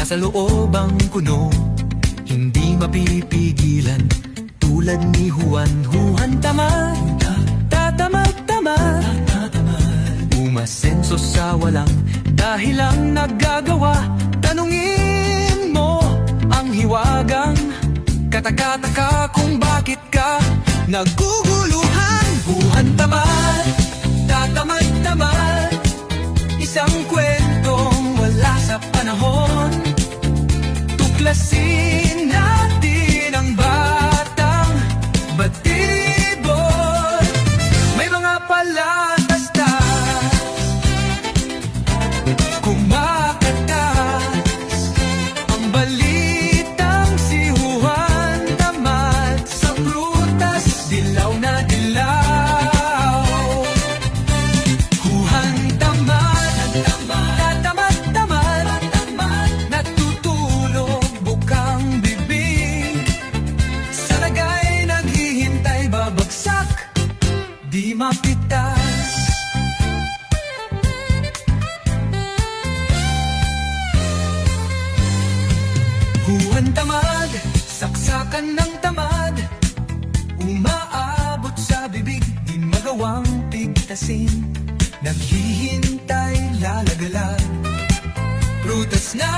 nasa loob ang kuno, hindi mapipigilan. Tulad ni Juan Tamad, tatamad-tamad, umasenso sa walang dahilang nagagawa. Tanungin mo ang hiwagang katakataka kung bakit ka naguguluhan. Juan Tamad, tatamad-tamad, isang kwentong wala sa panahon. Tuklasin natin ang batang batibot. May mga palatastas, kumakatas ang balitang si Juan Tamad. Sa prutas, dilaw na dilaw. Juan Tamad, tatamad-tamad, natutulog bukang bibig. Sa lagay naghihintay, babagsak, di mapitas. Juan Tamad, saksakan ng tamad, umaabot sa bibig, di magawang pigtasin. Naghihintay, lalagalag, prutas na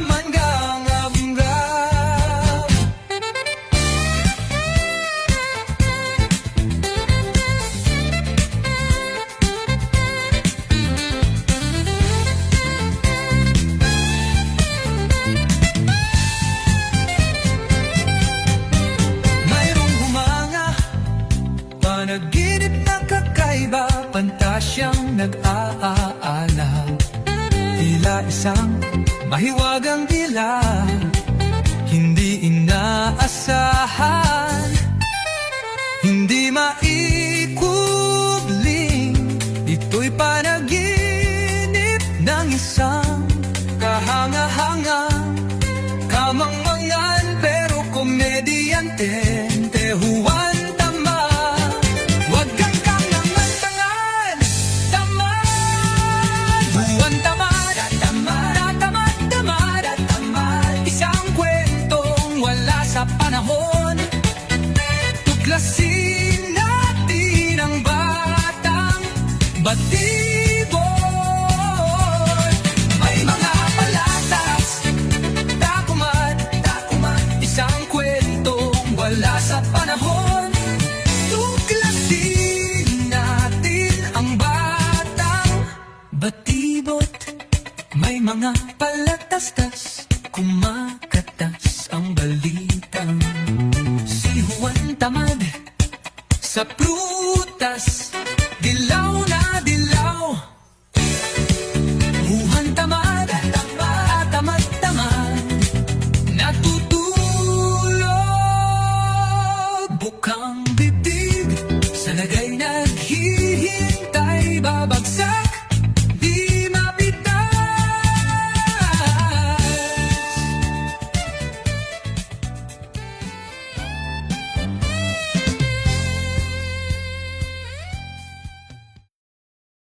manggangab-ngab. Mayroong humanga, panaginip na kakaiba, pantasyang nag-aalab. Tila isang mahiwagang dila, hindi inaasahan, hindi maikubling. Ito'y panaginip ng isang kahanga-hanga, kamangmangan pero komedyante. Juan Tamad, wag kang kamantangan, tamad. Juan Tamad, tatamad-tamad, isang kwentong wala sa panahon. Tuklasin natin ang batang batibot. May mga palatas, takumad, isang kwentong wala sa panahon. Tuklasin natin ang batang batibot. May mga palatastas, kumakatas ang balitang si Juan Tamad. Sa prutas, dilaw na dilaw. Juan Tamad, tatamad-tamad, natutulog bukang bibig. Sa lagay naghihintay, babagsak,